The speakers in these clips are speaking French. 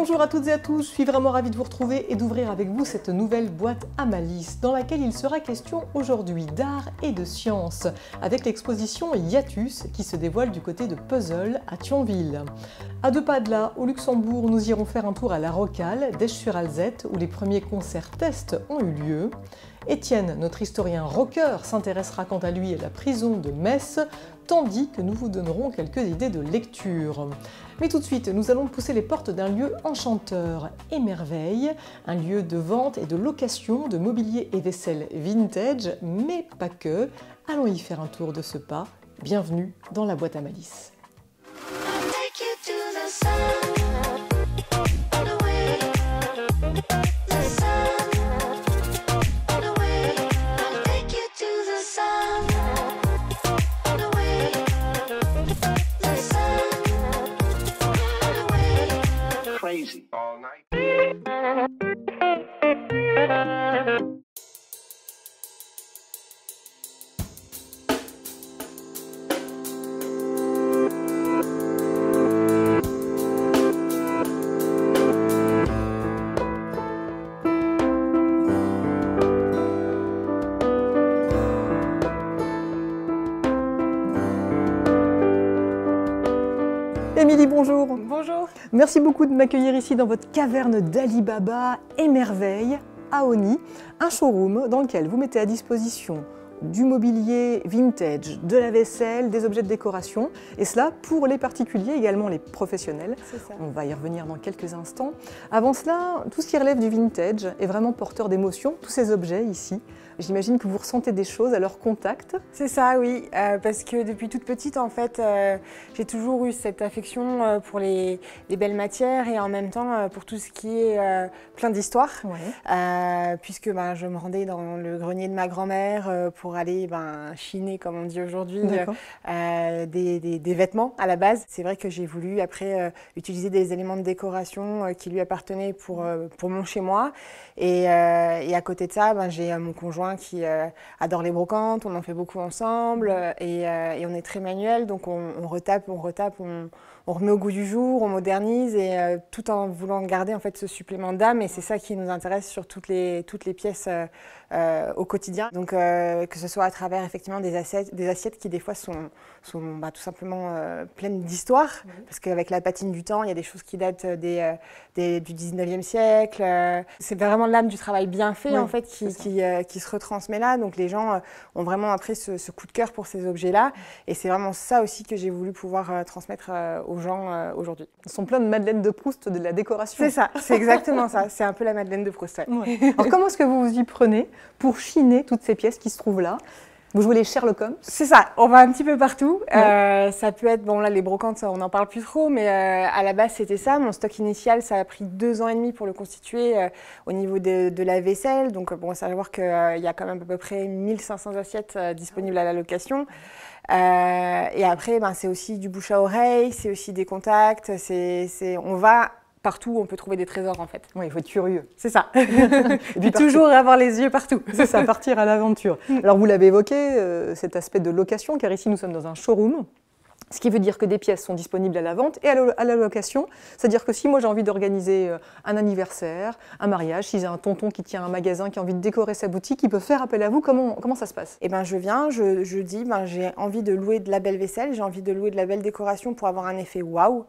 Bonjour à toutes et à tous, je suis vraiment ravie de vous retrouver et d'ouvrir avec vous cette nouvelle boîte à malice dans laquelle il sera question aujourd'hui d'art et de science avec l'exposition Hiatus qui se dévoile du côté de Puzzle à Thionville. À 2 pas de là, au Luxembourg, nous irons faire un tour à la Rocale d'Esch-sur-Alzette où les premiers concerts tests ont eu lieu. Étienne, notre historien rocker, s'intéressera quant à lui à la prison de Metz, tandis que nous vous donnerons quelques idées de lecture. Mais tout de suite, nous allons pousser les portes d'un lieu enchanteur, Émerveille, un lieu de vente et de location de mobilier et vaisselle vintage, mais pas que. Allons y faire un tour de ce pas. Bienvenue dans la boîte à malice. All night. Émilie, bonjour. Bonjour. Merci beaucoup de m'accueillir ici dans votre caverne d'Ali Baba, Émerveille, à Osny, un showroom dans lequel vous mettez à disposition du mobilier vintage, de la vaisselle, des objets de décoration, et cela pour les particuliers, également les professionnels. C'est ça. On va y revenir dans quelques instants. Avant cela, tout ce qui relève du vintage est vraiment porteur d'émotions, tous ces objets ici. J'imagine que vous ressentez des choses à leur contact. C'est ça, oui, parce que depuis toute petite, en fait, j'ai toujours eu cette affection pour les belles matières et en même temps pour tout ce qui est plein d'histoires, puisque je me rendais dans le grenier de ma grand-mère pour aller chiner, comme on dit aujourd'hui, des vêtements à la base. C'est vrai que j'ai voulu après utiliser des éléments de décoration qui lui appartenaient pour mon chez-moi. Et à côté de ça, j'ai mon conjoint qui adore les brocantes, on en fait beaucoup ensemble et on est très manuel, donc on retape, on remet au goût du jour, on modernise et tout en voulant garder en fait ce supplément d'âme, et c'est ça qui nous intéresse sur toutes les pièces au quotidien. Donc que ce soit à travers effectivement des assiettes qui des fois sont tout simplement pleines d'histoire, parce qu'avec la patine du temps, il y a des choses qui datent du 19e siècle. C'est vraiment l'âme du travail bien fait en fait qui se retransmet là. Donc les gens ont vraiment après ce coup de cœur pour ces objets-là, et c'est vraiment ça aussi que j'ai voulu pouvoir transmettre aux gens aujourd'hui. Ils sont pleins de Madeleine de Proust de la décoration. C'est ça, c'est exactement ça. C'est un peu la Madeleine de Proust. Ouais. Alors comment est-ce que vous vous y prenez pour chiner toutes ces pièces qui se trouvent là? Vous jouez les Sherlock Holmes? C'est ça, on va un petit peu partout. Ça peut être, bon là les brocantes, on n'en parle plus trop, mais à la base c'était ça. Mon stock initial, ça a pris 2 ans et demi pour le constituer au niveau de la vaisselle. Donc bon, ça veut dire qu'il y a quand même à peu près 1500 assiettes disponibles à la location. Et après, c'est aussi du bouche à oreille, c'est aussi des contacts, on va partout où on peut trouver des trésors en fait. Oui, il faut être curieux. C'est ça. Et puis toujours avoir les yeux partout. C'est ça, partir à l'aventure. Alors vous l'avez évoqué, cet aspect de location, car ici nous sommes dans un showroom. Ce qui veut dire que des pièces sont disponibles à la vente et à la location. C'est-à-dire que si moi j'ai envie d'organiser un anniversaire, un mariage, si j'ai un tonton qui tient un magasin, qui a envie de décorer sa boutique, il peut faire appel à vous. Comment ça se passe? Eh ben, je viens, je dis, j'ai envie de louer de la belle vaisselle, j'ai envie de louer de la belle décoration pour avoir un effet waouh.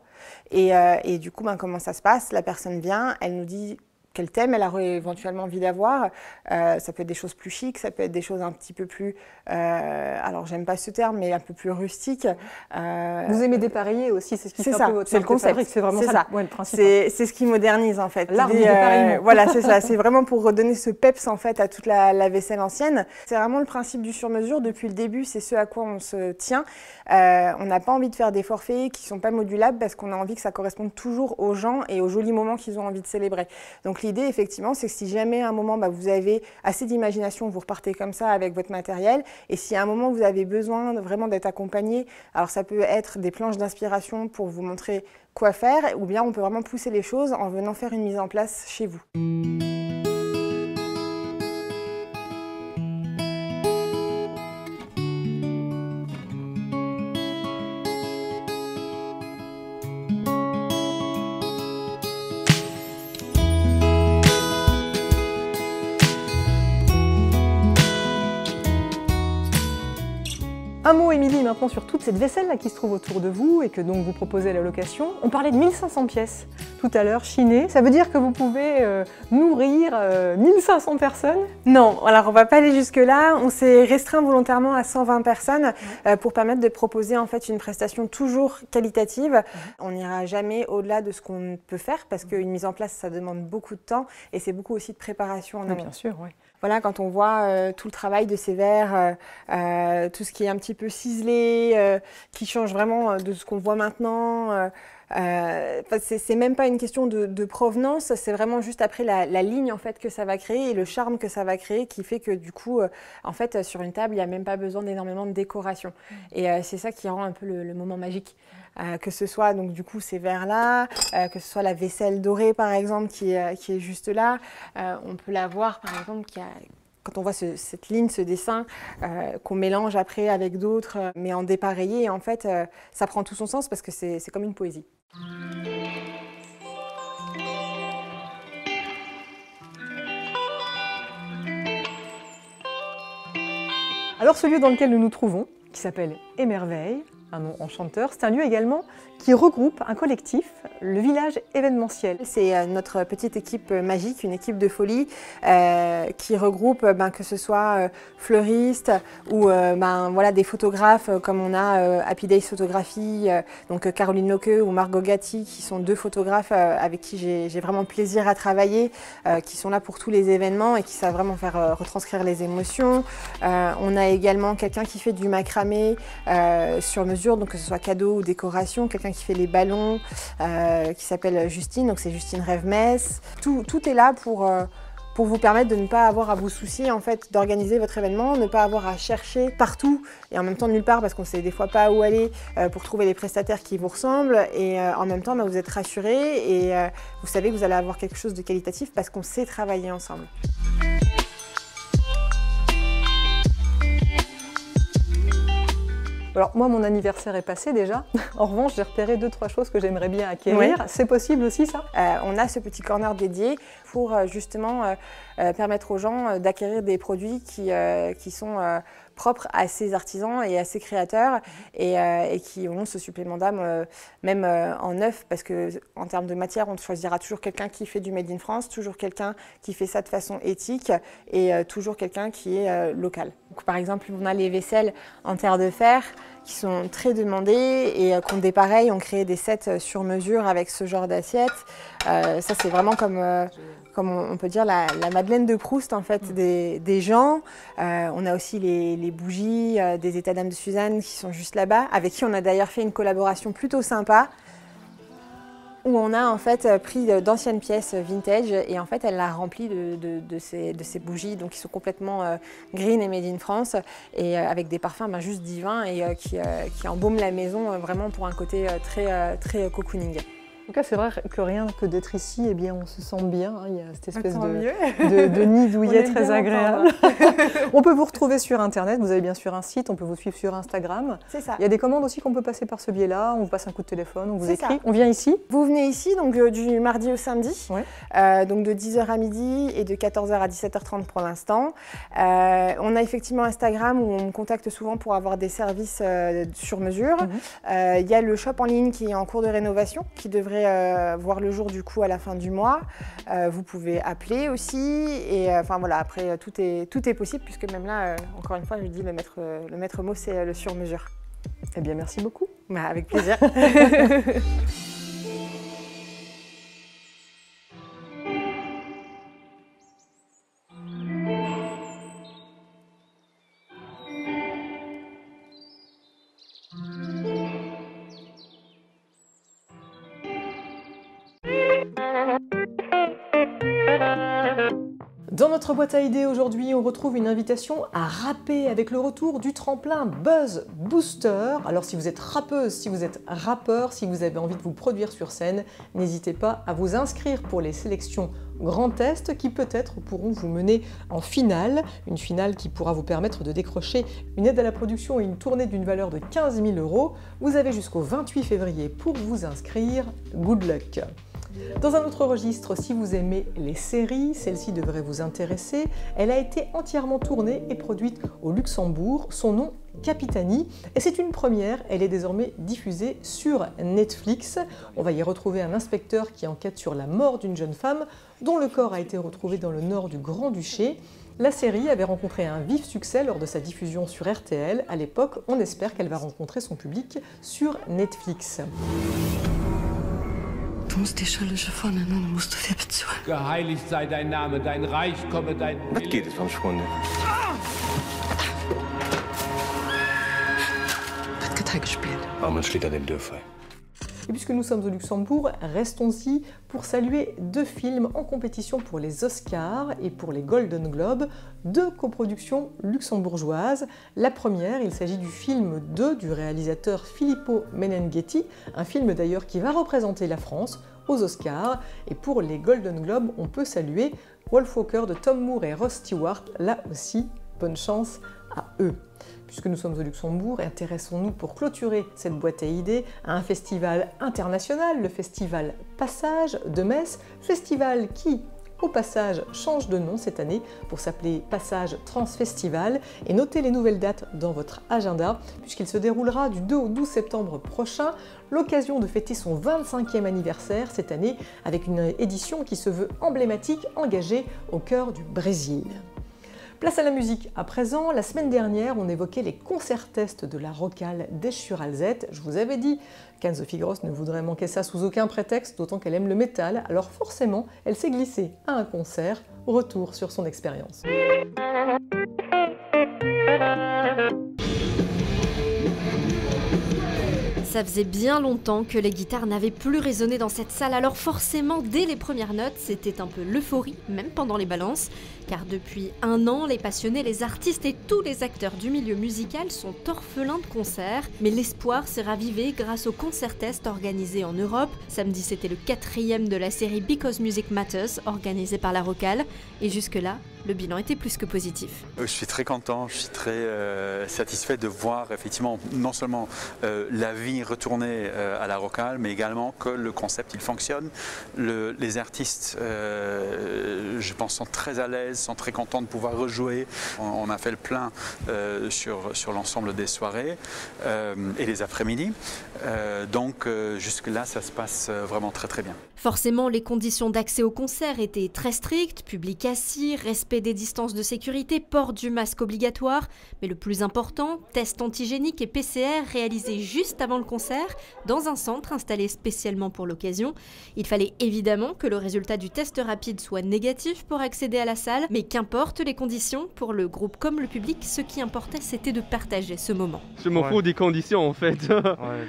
Et du coup, comment ça se passe? La personne vient, elle nous dit quel thème elle aurait éventuellement envie d'avoir. Ça peut être des choses plus chics, ça peut être des choses un petit peu plus, alors j'aime pas ce terme, mais un peu plus rustiques. Vous aimez dépareiller aussi, c'est ce qui fait un peu votre c'est le concept. C'est vraiment ça. Ouais, le principe. C'est ce qui modernise en fait. L'art du dépareillement. Voilà, c'est ça. C'est vraiment pour redonner ce peps en fait à toute la vaisselle ancienne. C'est vraiment le principe du sur-mesure depuis le début. C'est ce à quoi on se tient. On n'a pas envie de faire des forfaits qui sont pas modulables parce qu'on a envie que ça corresponde toujours aux gens et aux jolis moments qu'ils ont envie de célébrer. Donc l'idée, effectivement, c'est que si jamais à un moment, vous avez assez d'imagination, vous repartez comme ça avec votre matériel. Et si à un moment, vous avez besoin vraiment d'être accompagné, alors ça peut être des planches d'inspiration pour vous montrer quoi faire, ou bien on peut vraiment pousser les choses en venant faire une mise en place chez vous. Un mot, Émilie, maintenant sur toute cette vaisselle là qui se trouve autour de vous et que donc vous proposez à la location. On parlait de 1500 pièces tout à l'heure, chinées. Ça veut dire que vous pouvez nourrir 1500 personnes? Non, alors on va pas aller jusque-là. On s'est restreint volontairement à 120 personnes pour permettre de proposer en fait une prestation toujours qualitative. On n'ira jamais au-delà de ce qu'on peut faire parce qu'une mise en place, ça demande beaucoup de temps et c'est beaucoup aussi de préparation en amont. Bien sûr, oui. Voilà, quand on voit tout le travail de ces verres, tout ce qui est un petit peu ciselé, qui change vraiment de ce qu'on voit maintenant. C'est même pas une question de provenance, c'est vraiment juste après la ligne en fait que ça va créer et le charme que ça va créer qui fait que du coup, en fait, sur une table, il n'y a même pas besoin d'énormément de décoration. Et c'est ça qui rend un peu le moment magique. Que ce soit donc du coup ces verres-là, que ce soit la vaisselle dorée par exemple qui est juste là. On peut la voir par exemple quand on voit cette ligne, ce dessin qu'on mélange après avec d'autres, mais en dépareillé, et en fait ça prend tout son sens parce que c'est comme une poésie. Alors ce lieu dans lequel nous nous trouvons, qui s'appelle Émerveille, un nom enchanteur, c'est un lieu également qui regroupe un collectif, le village événementiel. C'est notre petite équipe magique, une équipe de folie qui regroupe que ce soit fleuristes ou voilà, des photographes comme on a Happy Days Photographie, donc Caroline Loque ou Margot Gatti qui sont deux photographes avec qui j'ai vraiment plaisir à travailler, qui sont là pour tous les événements et qui savent vraiment faire retranscrire les émotions. On a également quelqu'un qui fait du macramé sur mesure, donc que ce soit cadeau ou décoration, quelqu'un qui fait les ballons, qui s'appelle Justine, donc c'est Justine Rêve-Messe. Tout est là pour vous permettre de ne pas avoir à vous soucier en fait d'organiser votre événement, ne pas avoir à chercher partout et en même temps nulle part parce qu'on ne sait des fois pas où aller pour trouver les prestataires qui vous ressemblent et en même temps vous êtes rassurés et vous savez que vous allez avoir quelque chose de qualitatif parce qu'on sait travailler ensemble. Alors moi, mon anniversaire est passé déjà. En revanche, j'ai repéré 2-3 choses que j'aimerais bien acquérir. Oui. C'est possible aussi ça? On a ce petit corner dédié pour justement permettre aux gens d'acquérir des produits qui sont propres à ces artisans et à ces créateurs et qui ont ce supplément d'âme même en neuf parce qu'en termes de matière, on choisira toujours quelqu'un qui fait du Made in France, toujours quelqu'un qui fait ça de façon éthique et toujours quelqu'un qui est local. Donc, par exemple, on a les vaisselles en terre de fer qui sont très demandées et qu'on dépareille, on crée des sets sur mesure avec ce genre d'assiette. Ça, c'est vraiment comme on peut dire la Madeleine de Proust en fait des gens. On a aussi les bougies des états d'âme de Suzanne qui sont juste là-bas, avec qui on a d'ailleurs fait une collaboration plutôt sympa, où on a en fait pris d'anciennes pièces vintage et en fait elle l'a rempli de ces bougies donc qui sont complètement green et made in France et avec des parfums juste divins et qui embaument la maison vraiment pour un côté très cocooning. En tout cas, c'est vrai que rien que d'être ici, eh bien, on se sent bien. Il y a cette espèce de nid douillet très agréable. On peut vous retrouver sur Internet. Vous avez bien sûr un site. On peut vous suivre sur Instagram. C'est ça. Il y a des commandes aussi qu'on peut passer par ce biais-là. On vous passe un coup de téléphone, on vous écrit. On vient ici. Vous venez ici donc du mardi au samedi, donc de 10h à midi et de 14h à 17h30 pour l'instant. On a effectivement Instagram où on me contacte souvent pour avoir des services sur mesure. Il y a le shop en ligne qui est en cours de rénovation, qui devrait voir le jour du coup à la fin du mois. Vous pouvez appeler aussi et enfin voilà, après tout est possible puisque même là encore une fois je dis le maître mot c'est le sur mesure. Eh bien merci beaucoup. Avec plaisir. Dans notre boîte à idées aujourd'hui, on retrouve une invitation à rapper avec le retour du tremplin Buzz Booster. Alors si vous êtes rappeuse, si vous êtes rappeur, si vous avez envie de vous produire sur scène, n'hésitez pas à vous inscrire pour les sélections Grand Est qui peut-être pourront vous mener en finale. Une finale qui pourra vous permettre de décrocher une aide à la production et une tournée d'une valeur de 15 000 €. Vous avez jusqu'au 28 février pour vous inscrire. Good luck! Dans un autre registre, si vous aimez les séries, celle-ci devrait vous intéresser. Elle a été entièrement tournée et produite au Luxembourg. Son nom Capitani. Et c'est une première, elle est désormais diffusée sur Netflix. On va y retrouver un inspecteur qui enquête sur la mort d'une jeune femme dont le corps a été retrouvé dans le nord du Grand-Duché. La série avait rencontré un vif succès lors de sa diffusion sur RTL. À l'époque, on espère qu'elle va rencontrer son public sur Netflix. Du musst die Schelle schon voneinander, musst du viel bezahlen. Geheiligt sei dein Name, dein Reich komme dein Wat geht es van Schwunde? Was Gitarre gespielt. Warum steht er dem Dörfer? Et puisque nous sommes au Luxembourg, restons-y pour saluer 2 films en compétition pour les Oscars et pour les Golden Globes, 2 coproductions luxembourgeoises. La première, il s'agit du film 2 du réalisateur Filippo Menenghetti, un film d'ailleurs qui va représenter la France aux Oscars. Et pour les Golden Globes, on peut saluer Wolf Walker de Tom Moore et Ross Stewart. Là aussi, bonne chance à eux. Puisque nous sommes au Luxembourg, intéressons-nous pour clôturer cette boîte à idées à un festival international, le festival Passage de Metz, festival qui, au passage, change de nom cette année pour s'appeler Passage Transfestival. Et notez les nouvelles dates dans votre agenda, puisqu'il se déroulera du 2 au 12 septembre prochain, l'occasion de fêter son 25e anniversaire cette année avec une édition qui se veut emblématique, engagée au cœur du Brésil. Place à la musique à présent. La semaine dernière, on évoquait les concerts-tests de la Rocale d'Esch-sur-Alzette. Je vous avais dit qu'Anne Sophie Gross ne voudrait manquer ça sous aucun prétexte, d'autant qu'elle aime le métal. Alors forcément, elle s'est glissée à un concert. Retour sur son expérience. Ça faisait bien longtemps que les guitares n'avaient plus résonné dans cette salle, alors forcément, dès les premières notes, c'était un peu l'euphorie, même pendant les balances, car depuis 1 an, les passionnés, les artistes et tous les acteurs du milieu musical sont orphelins de concerts. Mais l'espoir s'est ravivé grâce au concert-test organisé en Europe. Samedi, c'était le 4e de la série Because Music Matters, organisé par la Rocale, et jusque-là, le bilan était plus que positif. Je suis très content, je suis très satisfait de voir effectivement non seulement la vie retourner à la Rocale, mais également que le concept il fonctionne. Les artistes, je pense, sont très à l'aise, sont très contents de pouvoir rejouer. On a fait le plein sur l'ensemble des soirées et les après-midi. Donc jusque-là, ça se passe vraiment très très bien. Forcément, les conditions d'accès au concert étaient très strictes, public assis, respect des distances de sécurité, port du masque obligatoire, mais le plus important, test antigénique et PCR réalisés juste avant le concert dans un centre installé spécialement pour l'occasion. Il fallait évidemment que le résultat du test rapide soit négatif pour accéder à la salle, mais qu'importe les conditions, pour le groupe comme le public, ce qui importait c'était de partager ce moment. Je m'en fous des conditions en fait.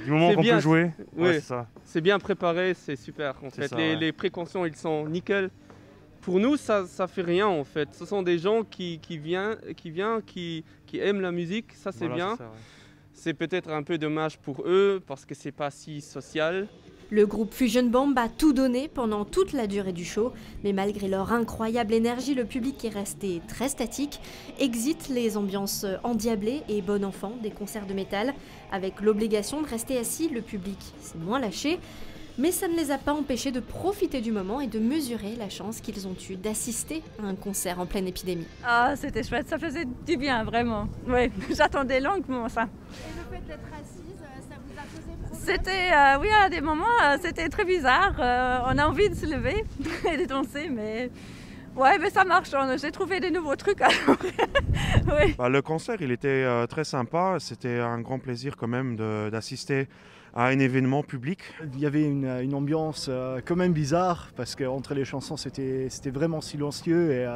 Du moment qu'on peut jouer, oui, c'est ça. C'est bien préparé, c'est super en fait. Ça, les précautions ils sont nickel. Pour nous ça fait rien en fait. Ce sont des gens qui aiment la musique, ça c'est bien. C'est peut-être un peu dommage pour eux parce que c'est pas si social. Le groupe Fusion Bomb a tout donné pendant toute la durée du show, mais malgré leur incroyable énergie, le public est resté très statique. Exit les ambiances endiablées et bon enfant des concerts de métal. Avec l'obligation de rester assis, le public s'est moins lâché. Mais ça ne les a pas empêchés de profiter du moment et de mesurer la chance qu'ils ont eue d'assister à un concert en pleine épidémie. Ah, c'était chouette, ça faisait du bien, vraiment. Oui, j'attendais longuement ça. Et le fait d'être assise, ça vous a posé problème? C'était, oui, à des moments, c'était très bizarre. On a envie de se lever et de danser, mais... Ouais, mais ça marche, j'ai trouvé des nouveaux trucs. Oui. Le concert, il était très sympa. C'était un grand plaisir quand même d'assister à un événement public. Il y avait une ambiance quand même bizarre parce qu'entre les chansons, c'était vraiment silencieux et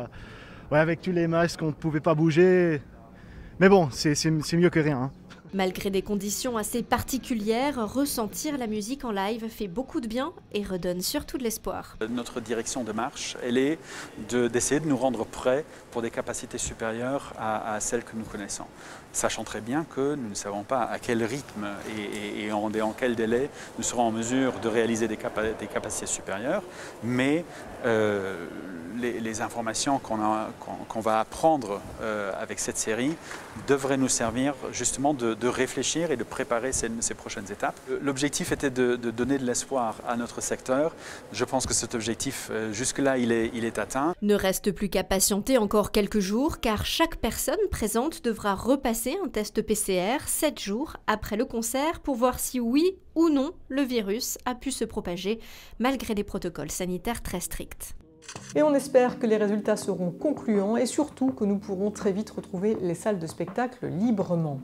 avec tous les masques, on ne pouvait pas bouger. Mais bon, c'est mieux que rien. Malgré des conditions assez particulières, ressentir la musique en live fait beaucoup de bien et redonne surtout de l'espoir. Notre direction de marche, elle est d'essayer de nous rendre prêts pour des capacités supérieures à celles que nous connaissons. Sachant très bien que nous ne savons pas à quel rythme et en quel délai nous serons en mesure de réaliser des capacités supérieures, mais les informations qu'on va apprendre avec cette série devraient nous servir justement de de réfléchir et de préparer ces prochaines étapes. L'objectif était de donner de l'espoir à notre secteur. Je pense que cet objectif, jusque-là, il est atteint. Ne reste plus qu'à patienter encore quelques jours, car chaque personne présente devra repasser un test PCR 7 jours après le concert pour voir si oui ou non le virus a pu se propager, malgré des protocoles sanitaires très stricts. Et on espère que les résultats seront concluants et surtout que nous pourrons très vite retrouver les salles de spectacle librement.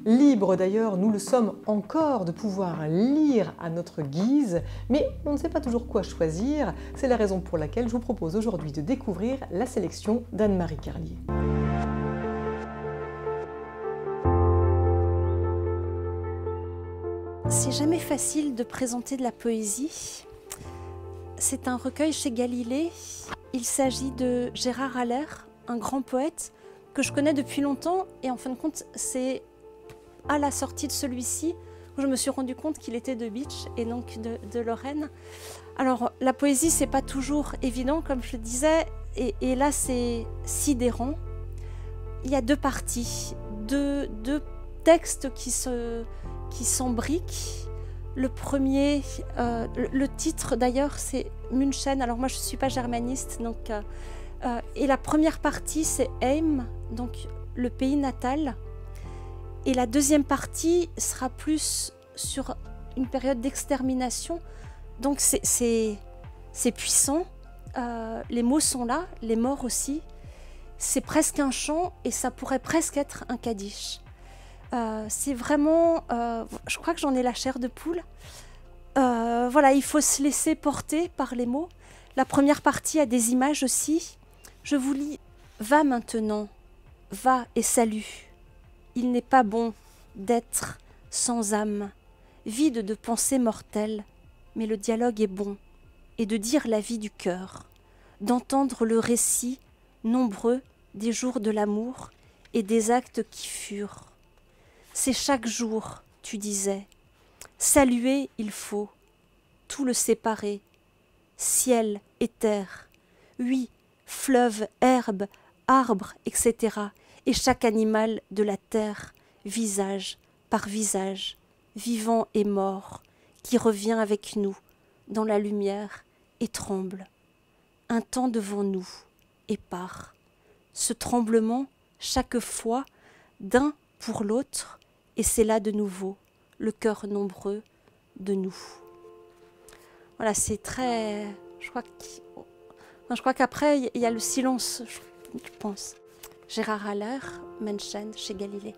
Libres d'ailleurs, nous le sommes encore de pouvoir lire à notre guise, mais on ne sait pas toujours quoi choisir. C'est la raison pour laquelle je vous propose aujourd'hui de découvrir la sélection d'Anne-Marie Carlier. C'est jamais facile de présenter de la poésie. C'est un recueil chez Galilée. Il s'agit de Gérard Haller, un grand poète que je connais depuis longtemps. Et en fin de compte, c'est à la sortie de celui-ci où je me suis rendu compte qu'il était de Bitche et donc de Lorraine. Alors, la poésie, c'est pas toujours évident, comme je le disais. Et là, c'est sidérant. Il y a deux parties, deux textes qui s'embriquent. Le premier, le titre d'ailleurs, c'est München. Alors moi, je ne suis pas germaniste, donc, et la première partie, c'est Heim, donc le pays natal. Et la deuxième partie sera plus sur une période d'extermination. Donc c'est puissant. Les mots sont là, les morts aussi. C'est presque un chant et ça pourrait presque être un kaddish. C'est vraiment, je crois que j'en ai la chair de poule. Voilà, il faut se laisser porter par les mots. La première partie a des images aussi. Je vous lis. Va maintenant, va et salut. Il n'est pas bon d'être sans âme, vide de pensées mortelles, mais le dialogue est bon, et de dire la vie du cœur, d'entendre le récit nombreux des jours de l'amour et des actes qui furent. C'est chaque jour, tu disais. Saluer, il faut. Tout le séparer. Ciel et terre. Oui, fleuve, herbe, arbre, etc. Et chaque animal de la terre, visage par visage, vivant et mort, qui revient avec nous dans la lumière et tremble. Un temps devant nous et part. Ce tremblement, chaque fois, d'un pour l'autre, et c'est là de nouveau le cœur nombreux de nous. Voilà, c'est très... Je crois qu'après, il y a le silence, je pense. Gérard Haller, München, chez Galilée.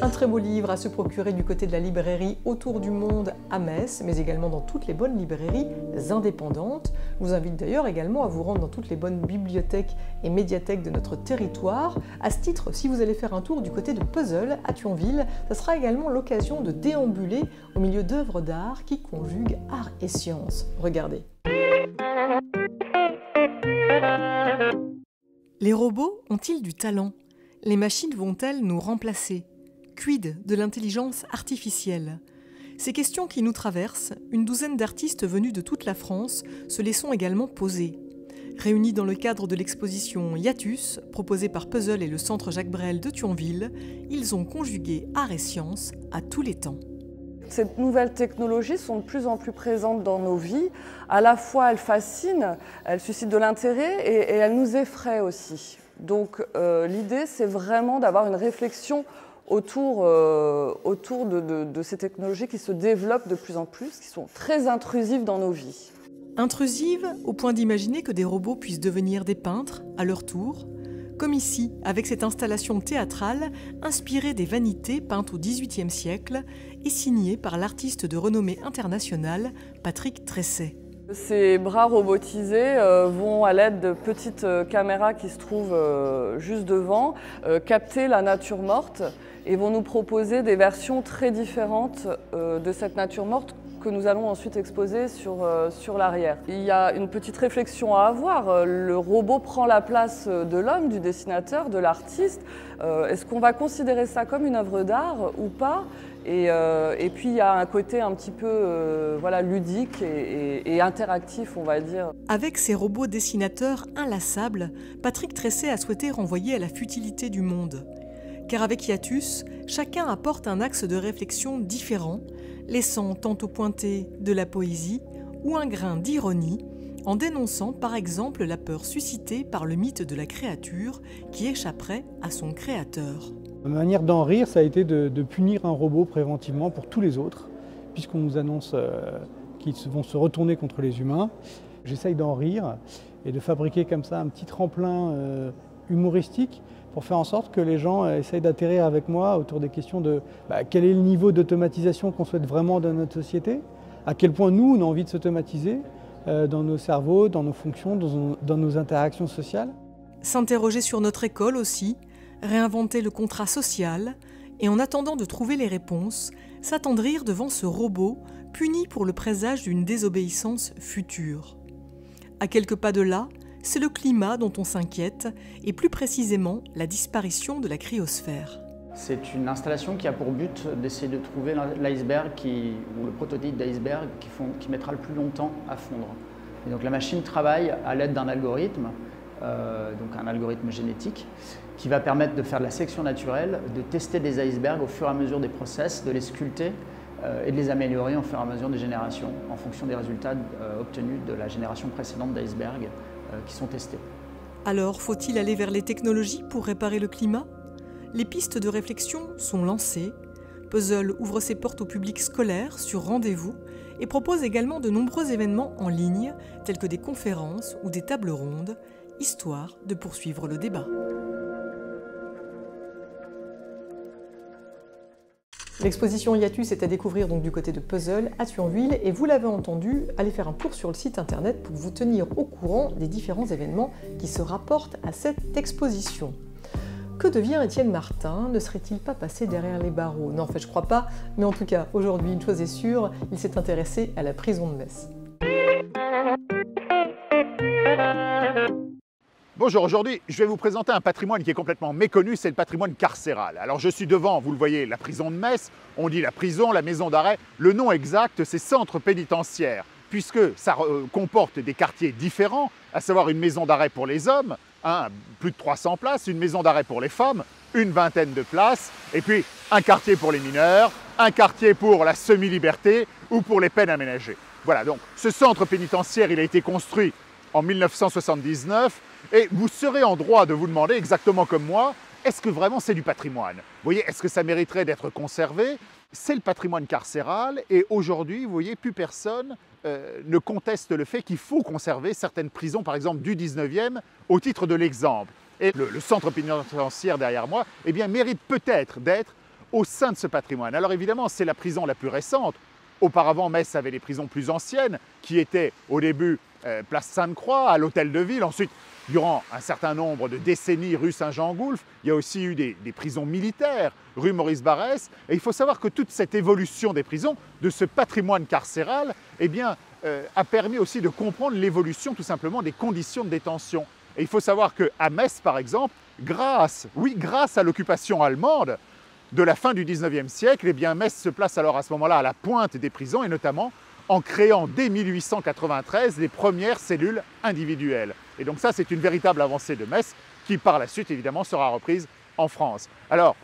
Un très beau livre à se procurer du côté de la librairie Autour du Monde à Metz, mais également dans toutes les bonnes librairies indépendantes. Je vous invite d'ailleurs également à vous rendre dans toutes les bonnes bibliothèques et médiathèques de notre territoire. À ce titre, si vous allez faire un tour du côté de Puzzle à Thionville, ça sera également l'occasion de déambuler au milieu d'œuvres d'art qui conjuguent art et science. Regardez. Les robots ont-ils du talent? Les machines vont-elles nous remplacer? Quid de l'intelligence artificielle? Ces questions qui nous traversent, une douzaine d'artistes venus de toute la France se les sont également posées. Réunis dans le cadre de l'exposition Hiatus, proposée par Puzzle et le Centre Jacques Brel de Thionville, ils ont conjugué art et science à tous les temps. Ces nouvelles technologies sont de plus en plus présentes dans nos vies. À la fois, elles fascinent, elles suscitent de l'intérêt et elles nous effraient aussi. Donc l'idée, c'est vraiment d'avoir une réflexion autour de ces technologies qui se développent de plus en plus, qui sont très intrusives dans nos vies. Intrusives au point d'imaginer que des robots puissent devenir des peintres à leur tour, comme ici avec cette installation théâtrale inspirée des vanités peintes au XVIIIe siècle et signée par l'artiste de renommée internationale Patrick Tresset. Ces bras robotisés vont, à l'aide de petites caméras qui se trouvent juste devant, capter la nature morte et vont nous proposer des versions très différentes de cette nature morte que nous allons ensuite exposer sur l'arrière. Il y a une petite réflexion à avoir. Le robot prend la place de l'homme, du dessinateur, de l'artiste. Est-ce qu'on va considérer ça comme une œuvre d'art ou pas ? Et puis il y a un côté un petit peu voilà, ludique et interactif, on va dire. Avec ses robots dessinateurs inlassables, Patrick Tresset a souhaité renvoyer à la futilité du monde. Car avec Hiatus, chacun apporte un axe de réflexion différent, laissant tantôt pointer de la poésie ou un grain d'ironie, en dénonçant par exemple la peur suscitée par le mythe de la créature qui échapperait à son créateur. Ma manière d'en rire, ça a été de punir un robot préventivement pour tous les autres, puisqu'on nous annonce qu'ils vont se retourner contre les humains. J'essaye d'en rire et de fabriquer comme ça un petit tremplin humoristique pour faire en sorte que les gens essayent d'atterrir avec moi autour des questions de quel est le niveau d'automatisation qu'on souhaite vraiment dans notre société, à quel point nous, on a envie de s'automatiser dans nos cerveaux, dans nos fonctions, dans nos interactions sociales. S'interroger sur notre école aussi, réinventer le contrat social et en attendant de trouver les réponses, s'attendrir devant ce robot puni pour le présage d'une désobéissance future. À quelques pas de là, c'est le climat dont on s'inquiète et plus précisément la disparition de la cryosphère. C'est une installation qui a pour but d'essayer de trouver l'iceberg ou le prototype d'iceberg qui mettra le plus longtemps à fondre. Et donc la machine travaille à l'aide d'un algorithme, donc un algorithme génétique, qui va permettre de faire de la sélection naturelle, de tester des icebergs au fur et à mesure des process, de les sculpter et de les améliorer au fur et à mesure des générations, en fonction des résultats obtenus de la génération précédente d'icebergs qui sont testés. Alors, faut-il aller vers les technologies pour réparer le climat ? Les pistes de réflexion sont lancées. Puzzle ouvre ses portes au public scolaire sur rendez-vous et propose également de nombreux événements en ligne, tels que des conférences ou des tables rondes, histoire de poursuivre le débat. L'exposition Hiatus est à découvrir donc du côté de Puzzle à Thionville et vous l'avez entendu, allez faire un tour sur le site internet pour vous tenir au courant des différents événements qui se rapportent à cette exposition. Que devient Étienne Martin? Ne serait-il pas passé derrière les barreaux? Non, en fait je crois pas, mais en tout cas aujourd'hui une chose est sûre, il s'est intéressé à la prison de Metz. Bonjour, aujourd'hui je vais vous présenter un patrimoine qui est complètement méconnu, c'est le patrimoine carcéral. Alors je suis devant, vous le voyez, la prison de Metz, on dit la prison, la maison d'arrêt, le nom exact c'est centre pénitentiaire, puisque ça comporte des quartiers différents, à savoir une maison d'arrêt pour les hommes, plus de 300 places, une maison d'arrêt pour les femmes, une vingtaine de places, et puis un quartier pour les mineurs, un quartier pour la semi-liberté ou pour les peines aménagées. Voilà, donc ce centre pénitentiaire il a été construit en 1979, et vous serez en droit de vous demander, exactement comme moi, est-ce que vraiment c'est du patrimoine? Vous voyez, est-ce que ça mériterait d'être conservé? C'est le patrimoine carcéral et aujourd'hui, vous voyez, plus personne ne conteste le fait qu'il faut conserver certaines prisons, par exemple du 19e, au titre de l'exemple. Et le centre pénitentiaire derrière moi, eh bien, mérite peut-être d'être au sein de ce patrimoine. Alors évidemment, c'est la prison la plus récente. Auparavant, Metz avait les prisons plus anciennes, qui étaient au début place Sainte-Croix, à l'hôtel de ville. Ensuite, durant un certain nombre de décennies, rue Saint-Jean-Goulf, il y a aussi eu des prisons militaires, rue Maurice Barrès. Et il faut savoir que toute cette évolution des prisons, de ce patrimoine carcéral, eh bien, a permis aussi de comprendre l'évolution tout simplement des conditions de détention. Et il faut savoir qu'à Metz, par exemple, grâce à l'occupation allemande de la fin du 19e siècle, eh bien, Metz se place alors à ce moment-là à la pointe des prisons et notamment en créant dès 1893 les premières cellules individuelles. Et donc ça, c'est une véritable avancée de Metz qui, par la suite, évidemment, sera reprise en France. Alors,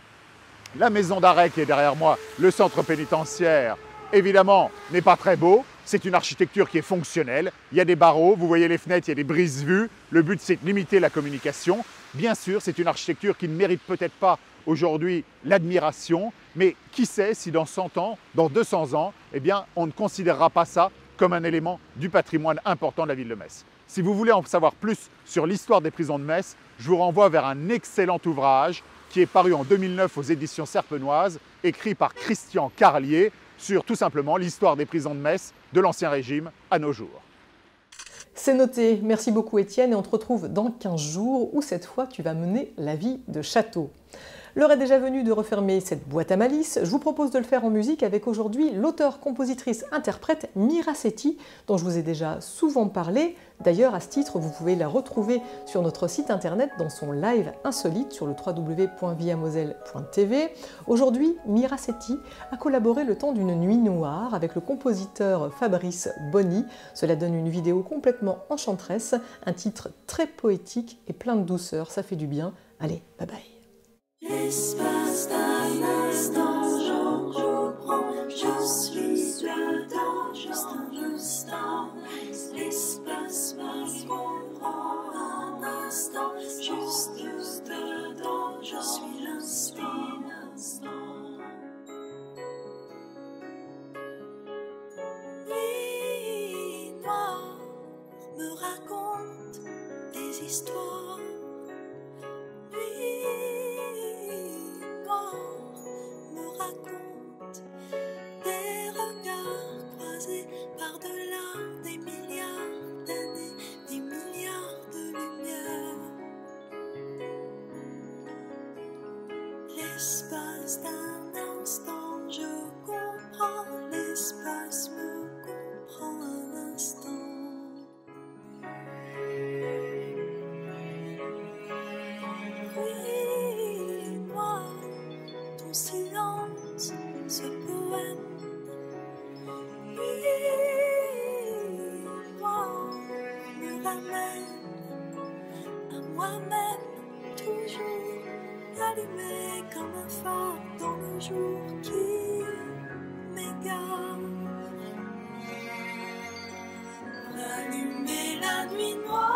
la maison d'arrêt qui est derrière moi, le centre pénitentiaire, évidemment, n'est pas très beau. C'est une architecture qui est fonctionnelle. Il y a des barreaux, vous voyez les fenêtres, il y a des brises-vues. Le but, c'est de limiter la communication. Bien sûr, c'est une architecture qui ne mérite peut-être pas aujourd'hui l'admiration, mais qui sait si dans 100 ans, dans 200 ans, eh bien, on ne considérera pas ça comme un élément du patrimoine important de la ville de Metz. Si vous voulez en savoir plus sur l'histoire des prisons de Metz, je vous renvoie vers un excellent ouvrage qui est paru en 2009 aux éditions Serpenoise, écrit par Christian Carlier, sur tout simplement l'histoire des prisons de Metz, de l'Ancien Régime à nos jours. C'est noté, merci beaucoup Étienne et on te retrouve dans 15 jours où cette fois tu vas mener la vie de château. L'heure est déjà venue de refermer cette boîte à malice. Je vous propose de le faire en musique avec aujourd'hui l'auteur-compositrice-interprète Mira Sethi, dont je vous ai déjà souvent parlé. D'ailleurs, à ce titre, vous pouvez la retrouver sur notre site internet dans son live insolite sur le www.viamoselle.tv. Aujourd'hui, Mira Sethi a collaboré le temps d'une nuit noire avec le compositeur Fabrice Bonny. Cela donne une vidéo complètement enchanteresse, un titre très poétique et plein de douceur. Ça fait du bien. Allez, bye bye. L'espace d'un instant, je prends, je suis dedans, juste un instant. L'espace me comprend un instant, juste dedans, je suis l'instant. Nuit noire me raconte des histoires. Me raconte des regards croisés par-delà des milliards d'années, des milliards de lumières. L'espace d'un instant, je comprends, l'espace me comprend un instant. Silence, ce poème, moi me ramène à moi-même, toujours allumé comme un phare dans le jour qui m'égare. Allumer la nuit noire.